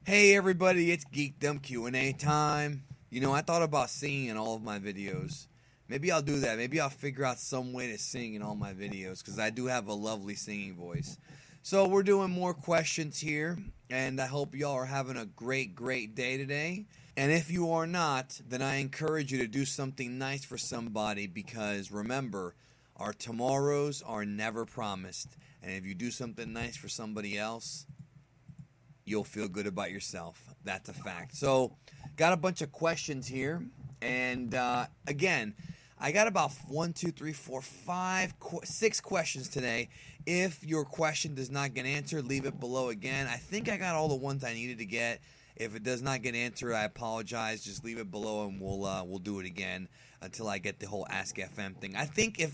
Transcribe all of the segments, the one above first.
Hey everybody, it's Geekdom Q&A time. You know, I thought about singing in all of my videos. Maybe I'll do that. Maybe I'll figure out some way to sing in all my videos because I do have a lovely singing voice. So we're doing more questions here, and I hope y'all are having a great day today. And if you are not, then I encourage you to do something nice for somebody because remember, our tomorrows are never promised. And if you do something nice for somebody else, you'll feel good about yourself. That's a fact. So, got a bunch of questions here. And again, I got about 6 questions today. If your question does not get answered, leave it below again. I think I got all the ones I needed to get. If it does not get answered, I apologize. Just leave it below and we'll do it again until I get the whole Ask FM thing. I think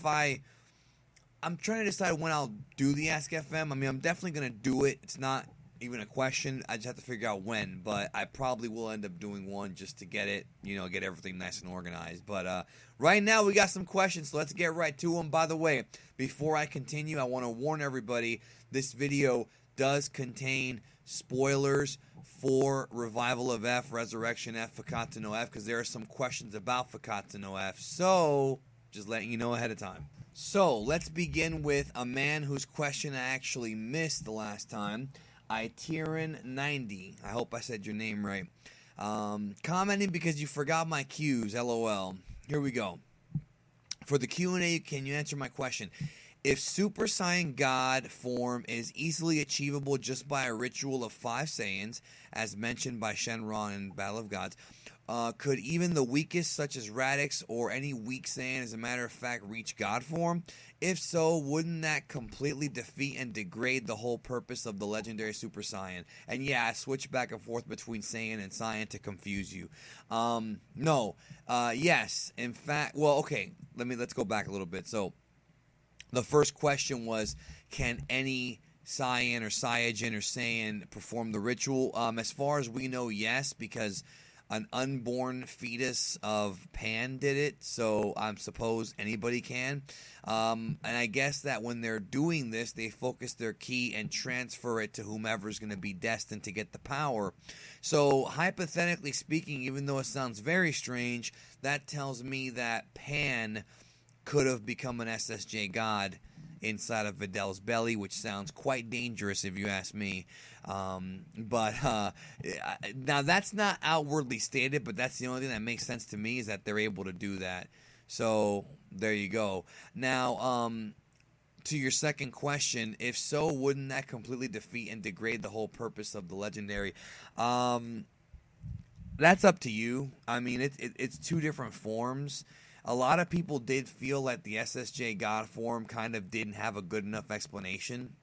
I'm trying to decide when I'll do the Ask FM. I mean, I'm definitely going to do it. It's not even a question. I just have to figure out when, but I probably will end up doing one just to get it, get everything nice and organized. But right now we got some questions, so let's get right to them. By the way, before I continue, I want to warn everybody, this video does contain spoilers for Revival of F, Resurrection F, Fakata no F, because there are some questions about Fakata no F, so just letting you know ahead of time. So let's begin with a man whose question I actually missed the last time. Itiran90, I hope I said your name right. Commenting because you forgot my Q's, LOL. Here we go. For the Q&A, can you answer my question? If Super Saiyan God form is easily achievable just by a ritual of 5 Saiyans, as mentioned by Shenron in Battle of Gods, could even the weakest, such as Raditz or any weak Saiyan, as a matter of fact, reach God form? If so, wouldn't that completely defeat and degrade the whole purpose of the Legendary Super Saiyan? And yeah, I switch back and forth between Saiyan and Saiyan to confuse you. No. Yes. In fact, well, okay. Let's go back a little bit. So, the first question was, can any Saiyan or Saiyajin or Saiyan perform the ritual? As far as we know, yes, because an unborn fetus of Pan did it, so I suppose anybody can. And I guess that when they're doing this, they focus their ki and transfer it to whomever's going to be destined to get the power. So, hypothetically speaking, even though it sounds very strange, that tells me that Pan could have become an SSJ God inside of Videl's belly, which sounds quite dangerous if you ask me. But now that's not outwardly stated, but that's the only thing that makes sense to me is that they're able to do that. So there you go. Now, to your second question, if so, wouldn't that completely defeat and degrade the whole purpose of the Legendary? That's up to you. I mean, it's 2 different forms. A lot of people did feel that the SSJ God form kind of didn't have a good enough explanation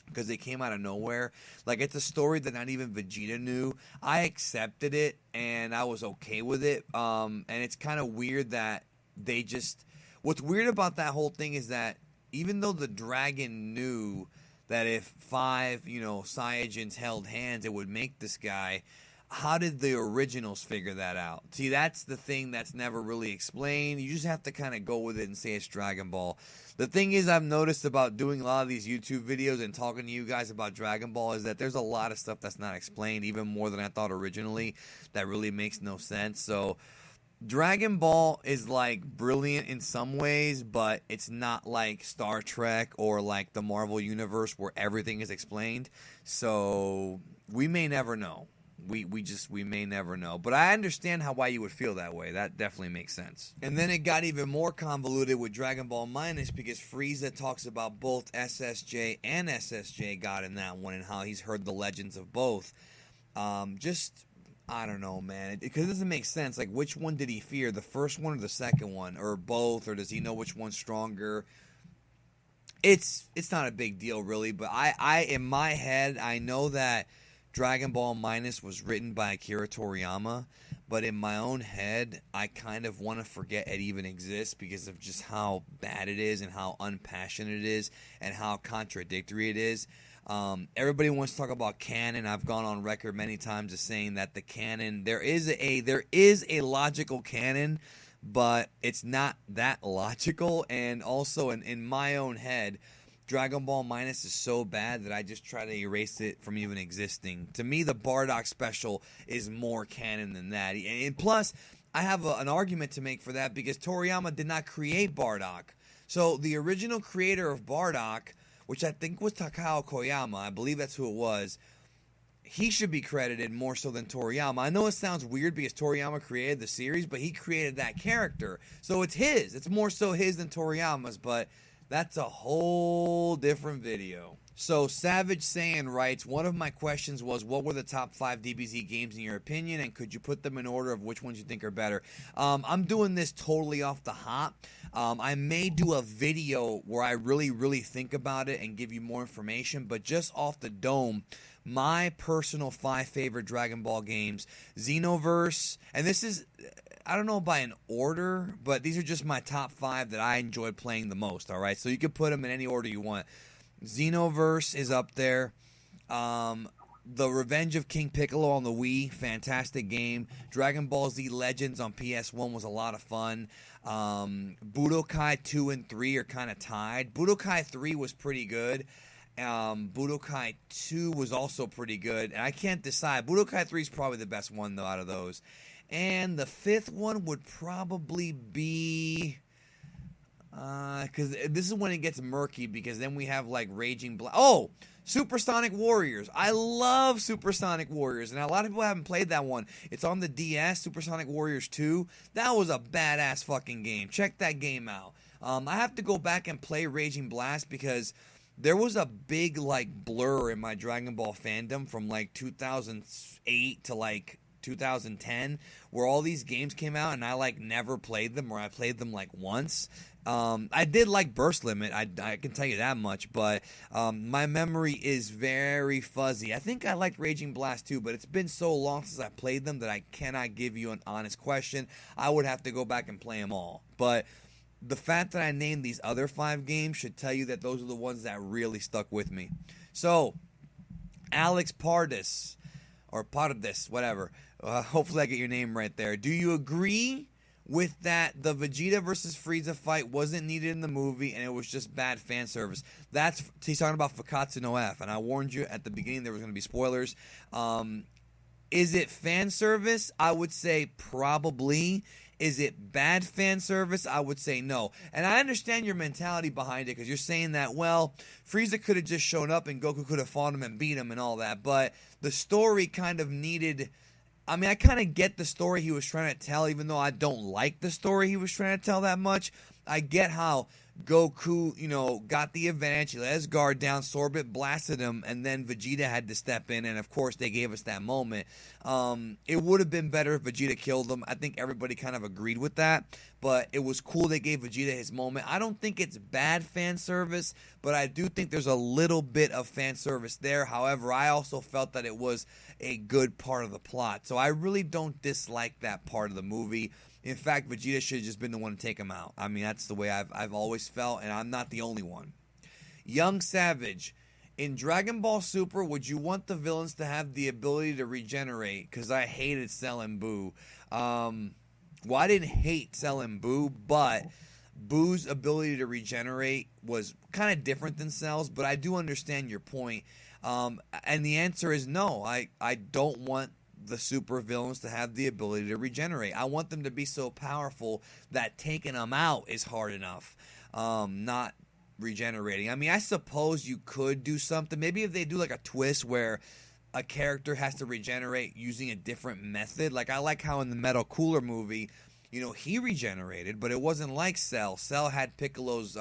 because they came out of nowhere. Like, it's a story that not even Vegeta knew. I accepted it, and I was okay with it. And it's kind of weird that they just... What's weird about that whole thing is that even though the dragon knew that if 5, Saiyajins held hands, it would make this guy... How did the originals figure that out? See, that's the thing that's never really explained. You just have to kind of go with it and say it's Dragon Ball. The thing is, I've noticed about doing a lot of these YouTube videos and talking to you guys about Dragon Ball is that there's a lot of stuff that's not explained, even more than I thought originally, that really makes no sense. So, Dragon Ball is, like, brilliant in some ways, but it's not like Star Trek or, like, the Marvel Universe where everything is explained. So, we may never know. We may never know. But I understand why you would feel that way. That definitely makes sense. And then it got even more convoluted with Dragon Ball Minus because Frieza talks about both SSJ and SSJ God in that one and how he's heard the legends of both. I don't know, man. Because it doesn't make sense. Like, which one did he fear? The first one or the second one? Or both? Or does he know which one's stronger? It's not a big deal, really. But I in my head, I know that Dragon Ball Minus was written by Akira Toriyama, but in my own head, I kind of want to forget it even exists because of just how bad it is and how unpassionate it is and how contradictory it is. Everybody wants to talk about canon. I've gone on record many times as saying that the canon, there is a logical canon, but it's not that logical. And also in my own head, Dragon Ball Minus is so bad that I just try to erase it from even existing. To me, the Bardock special is more canon than that. And plus, I have an argument to make for that because Toriyama did not create Bardock. So the original creator of Bardock, which I think was Takao Koyama, I believe that's who it was, he should be credited more so than Toriyama. I know it sounds weird because Toriyama created the series, but he created that character. So it's his. It's more so his than Toriyama's, but that's a whole different video. So Savage Saiyan writes, one of my questions was, what were the top 5 DBZ games in your opinion, and could you put them in order of which ones you think are better? I'm doing this totally off the hop. I may do a video where I really think about it and give you more information, but just off the dome, my personal 5 favorite Dragon Ball games, Xenoverse, and this is, I don't know by an order, but these are just my top 5 that I enjoyed playing the most, all right? So you can put them in any order you want. Xenoverse is up there. The Revenge of King Piccolo on the Wii, fantastic game. Dragon Ball Z Legends on PS1 was a lot of fun. Budokai 2 and 3 are kind of tied. Budokai 3 was pretty good. Budokai 2 was also pretty good. And I can't decide. Budokai 3 is probably the best one, though, out of those. And the 5th one would probably be... because this is when it gets murky, because then we have, like, Raging Blast. Oh! Supersonic Warriors. I love Supersonic Warriors, and a lot of people haven't played that one. It's on the DS, Supersonic Warriors 2. That was a badass fucking game. Check that game out. I have to go back and play Raging Blast because there was a big, like, blur in my Dragon Ball fandom from, like, 2008 to, like, 2010, where all these games came out and I, like, never played them, or I played them, like, once. I did like Burst Limit, I can tell you that much, but my memory is very fuzzy. I think I liked Raging Blast too, but it's been so long since I played them that I cannot give you an honest question. I would have to go back and play them all. But the fact that I named these other 5 games should tell you that those are the ones that really stuck with me. So, Alex Pardes, or Pardes, whatever. Hopefully I get your name right there. Do you agree with that the Vegeta versus Frieza fight wasn't needed in the movie and it was just bad fan service? He's talking about Fakatsu no F, and I warned you at the beginning there was going to be spoilers. Is it fan service? I would say probably. Is it bad fan service? I would say no. And I understand your mentality behind it, because you're saying that, well, Frieza could have just shown up and Goku could have fought him and beat him and all that, but the story kind of needed... I mean, I kind of get the story he was trying to tell, even though I don't like the story he was trying to tell that much. I get how Goku, got the advantage. He let his guard down, Sorbet blasted him, and then Vegeta had to step in, and of course they gave us that moment. It would have been better if Vegeta killed him. I think everybody kind of agreed with that, but it was cool they gave Vegeta his moment. I don't think it's bad fan service, but I do think there's a little bit of fan service there. However, I also felt that it was a good part of the plot, so I really don't dislike that part of the movie. In fact, Vegeta should have just been the one to take him out. I mean, that's the way I've always felt, and I'm not the only one. Young Savage, in Dragon Ball Super, would you want the villains to have the ability to regenerate? Because I hated Cell and Boo. Well, I didn't hate Cell and Boo, but Boo's ability to regenerate was kind of different than Cell's, but I do understand your point. And the answer is no. I don't want the super villains to have the ability to regenerate. I want them to be so powerful that taking them out is hard enough, not regenerating. I mean, I suppose you could do something. Maybe if they do like a twist where a character has to regenerate using a different method. Like, I like how in the Metal Cooler movie, he regenerated, but it wasn't like Cell. Cell had Piccolo's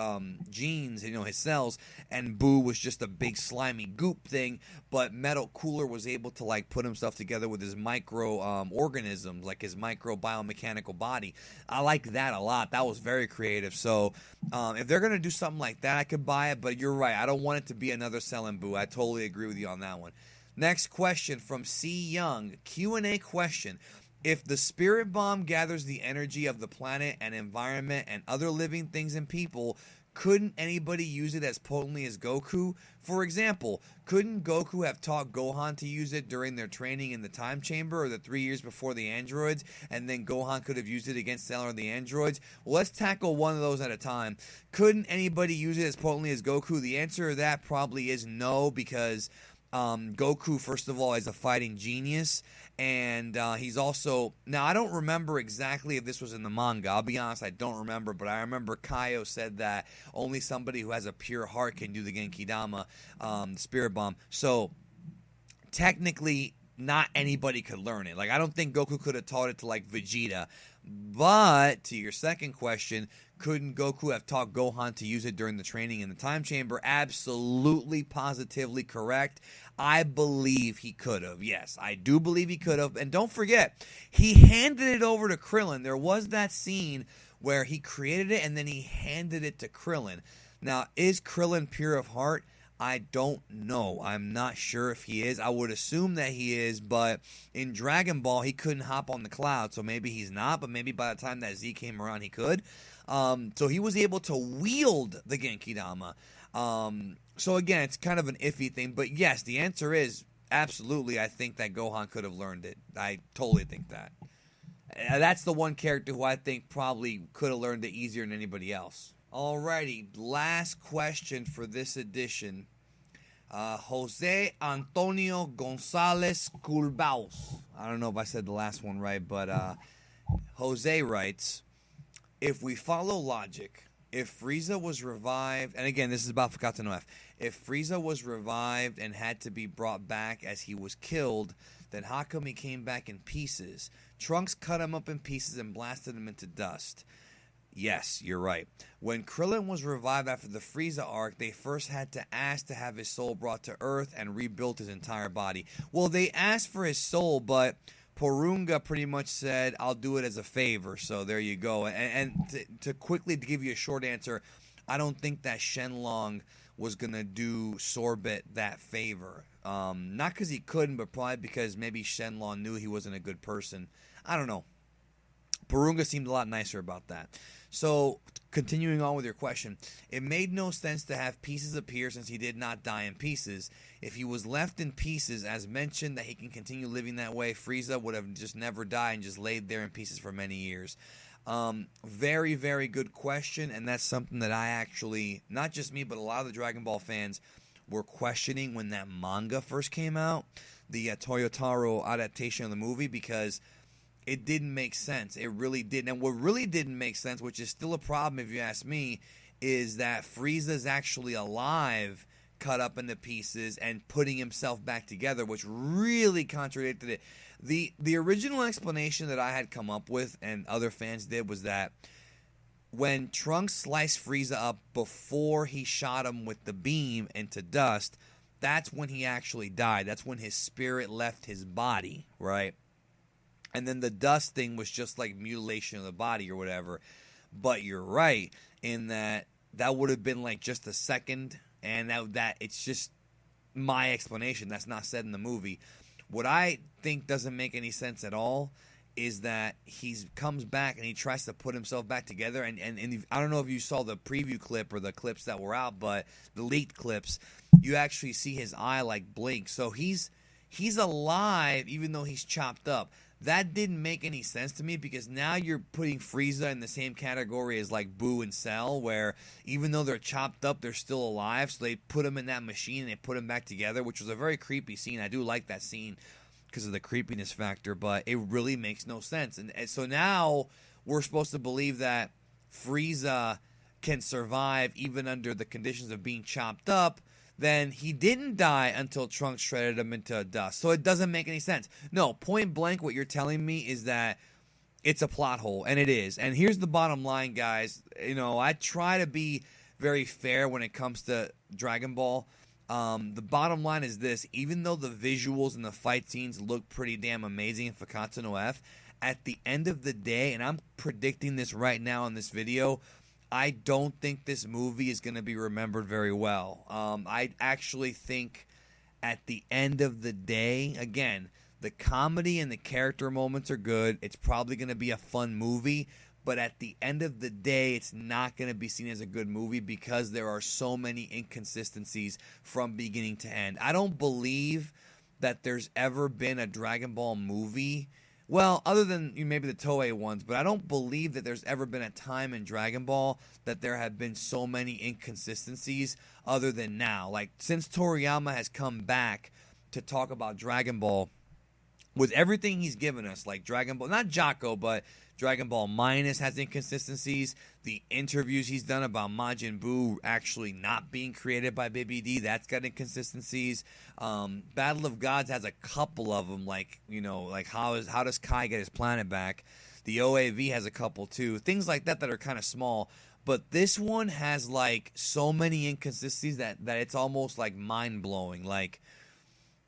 genes, his cells, and Boo was just a big slimy goop thing, but Metal Cooler was able to, like, put himself together with his micro organisms, like his micro biomechanical body. I like that a lot. That was very creative. So if they're going to do something like that, I could buy it, but you're right. I don't want it to be another Cell and Boo. I totally agree with you on that one. Next question from C. Young. Q&A question. If the spirit bomb gathers the energy of the planet and environment and other living things and people, couldn't anybody use it as potently as Goku? For example, couldn't Goku have taught Gohan to use it during their training in the time chamber or the 3 years before the androids, and then Gohan could have used it against Cell or the androids? Well, let's tackle one of those at a time. Couldn't anybody use it as potently as Goku? The answer to that probably is no, because Goku, first of all, is a fighting genius, and he's also... Now, I don't remember exactly if this was in the manga. I'll be honest, I don't remember, but I remember Kaio said that only somebody who has a pure heart can do the Genki Dama, the Spirit Bomb. So, technically, not anybody could learn it. Like, I don't think Goku could have taught it to, like, Vegeta. But, to your second question, couldn't Goku have taught Gohan to use it during the training in the time chamber? Absolutely, positively correct. I believe he could have. Yes, I do believe he could have. And don't forget, he handed it over to Krillin. There was that scene where he created it and then he handed it to Krillin. Now, is Krillin pure of heart? I don't know. I'm not sure if he is. I would assume that he is, but in Dragon Ball, he couldn't hop on the cloud, so maybe he's not, but maybe by the time that Z came around, he could. So he was able to wield the Genki Dama. So again, it's kind of an iffy thing, but yes, the answer is absolutely. I think that Gohan could have learned it. I totally think that. That's the one character who I think probably could have learned it easier than anybody else. Alrighty, last question for this edition. Jose Antonio Gonzalez Culbaus. I don't know if I said the last one right, but Jose writes, if we follow logic, if Frieza was revived, and again, this is about Fakata no F, if Frieza was revived and had to be brought back as he was killed, then how come he came back in pieces? Trunks cut him up in pieces and blasted him into dust. Yes, you're right. When Krillin was revived after the Frieza arc, they first had to ask to have his soul brought to Earth and rebuilt his entire body. Well, they asked for his soul, but Porunga pretty much said, I'll do it as a favor. So there you go. And to quickly give you a short answer, I don't think that Shenron was going to do Sorbet that favor. Not because he couldn't, but probably because maybe Shenron knew he wasn't a good person. I don't know. Porunga seemed a lot nicer about that. So, continuing on with your question, it made no sense to have pieces appear since he did not die in pieces. If he was left in pieces, as mentioned, that he can continue living that way, Frieza would have just never died and just laid there in pieces for many years. Very, very good question, and that's something that I actually, not just me, but a lot of the Dragon Ball fans were questioning when that manga first came out, the Toyotaro adaptation of the movie, because it didn't make sense. It really didn't. And what really didn't make sense, which is still a problem if you ask me, is that Frieza's actually alive, cut up into pieces, and putting himself back together, which really contradicted it. The original explanation that I had come up with, and other fans did, was that when Trunks sliced Frieza up before he shot him with the beam into dust, that's when he actually died. That's when his spirit left his body, right? And then the dust thing was just like mutilation of the body or whatever. But you're right in that would have been like just a second. And that it's just my explanation. That's not said in the movie. What I think doesn't make any sense at all is that he comes back and he tries to put himself back together. And I don't know if you saw the preview clip or the clips that were out, but the leaked clips, you actually see his eye like blink. So he's alive even though he's chopped up. That didn't make any sense to me because now you're putting Frieza in the same category as like Boo and Cell, where even though they're chopped up, they're still alive. So they put him in that machine and they put him back together, which was a very creepy scene. I do like that scene because of the creepiness factor, but it really makes no sense. And so now we're supposed to believe that Frieza can survive even under the conditions of being chopped up. Then he didn't die until Trunks shredded him into dust. So it doesn't make any sense. No, point blank, what you're telling me is that it's a plot hole, and it is. And here's the bottom line, guys. You know, I try to be very fair when it comes to Dragon Ball. The bottom line is this. Even though the visuals and the fight scenes look pretty damn amazing in Fakata no F, at the end of the day, and I'm predicting this right now in this video, I don't think this movie is going to be remembered very well. I actually think at the end of the day, again, the comedy and the character moments are good. It's probably going to be a fun movie. but at the end of the day, it's not going to be seen as a good movie because there are so many inconsistencies from beginning to end. I don't believe that there's ever been a Dragon Ball movie, well, other than maybe the Toei ones, but I don't believe that there's ever been a time in Dragon Ball that there have been so many inconsistencies other than now. Like, since Toriyama has come back to talk about Dragon Ball, with everything he's given us, like Dragon Ball, not Jocko, but Dragon Ball Minus has inconsistencies. The interviews he's done about Majin Buu actually not being created by Baby D, that's got inconsistencies. Battle of Gods has a couple of them, like, like how does Kai get his planet back? The OAV has a couple too. Things like that are kind of small. But this one has like so many inconsistencies that it's almost like mind-blowing. Like,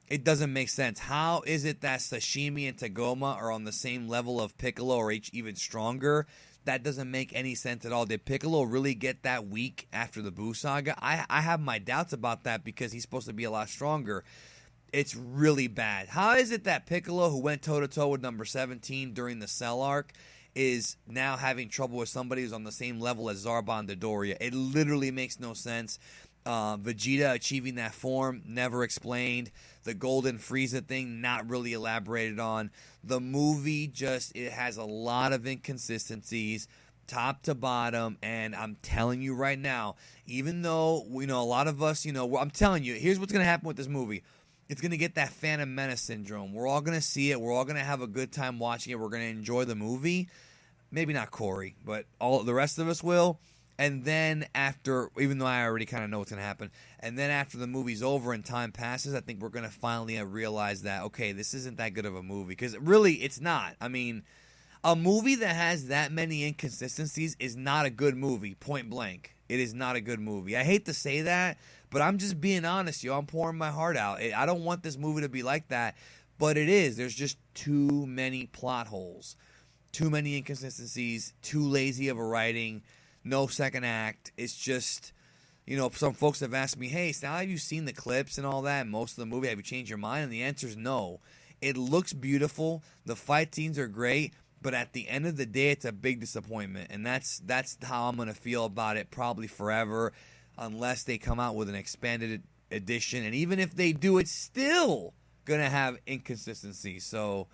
it doesn't make sense. How is it that Sashimi and Tagoma are on the same level of Piccolo or even stronger? That doesn't make any sense at all. Did Piccolo really get that weak after the Buu saga? I have my doubts about that because he's supposed to be a lot stronger. It's really bad. How is it that Piccolo, who went toe-to-toe with number 17 during the Cell arc, is now having trouble with somebody who's on the same level as Zarbon Dodoria? It literally makes no sense. Vegeta achieving that form, never explained. The golden Frieza thing, not really elaborated on. The movie it has a lot of inconsistencies, top to bottom, and I'm telling you right now, even though, a lot of us, I'm telling you, here's what's going to happen with this movie. It's going to get that Phantom Menace syndrome. We're all going to see it. We're all going to have a good time watching it. We're going to enjoy the movie. Maybe not Corey, but all the rest of us will. And then after, even though I already kind of know what's going to happen, and then after the movie's over and time passes, I think we're going to finally realize that, okay, this isn't that good of a movie. Because really, it's not. I mean, a movie that has that many inconsistencies is not a good movie, point blank. It is not a good movie. I hate to say that, but I'm just being honest, yo. I'm pouring my heart out. I don't want this movie to be like that, but it is. There's just too many plot holes, too many inconsistencies, too lazy of a writing. No second act. It's just, some folks have asked me, hey, now have you seen the clips and all that, most of the movie? Have you changed your mind? And the answer is no. It looks beautiful. The fight scenes are great. But at the end of the day, it's a big disappointment. And that's how I'm going to feel about it probably forever, unless they come out with an expanded edition. And even if they do, it's still going to have inconsistencies. So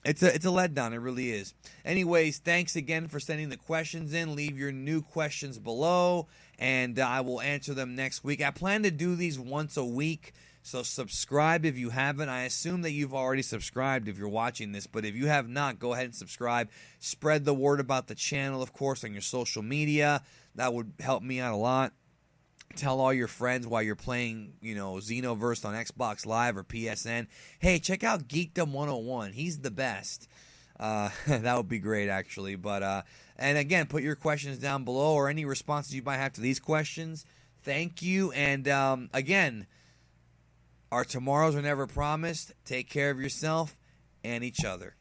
It's a letdown. It really is. Anyways, thanks again for sending the questions in. Leave your new questions below, and I will answer them next week. I plan to do these once a week, so subscribe if you haven't. I assume that you've already subscribed if you're watching this, but if you have not, go ahead and subscribe. Spread the word about the channel, of course, on your social media. That would help me out a lot. Tell all your friends while you're playing, Xenoverse on Xbox Live or PSN. Hey, check out Geekdom 101. He's the best. That would be great, actually. But and again, put your questions down below or any responses you might have to these questions. Thank you. And again, our tomorrows are never promised. Take care of yourself and each other.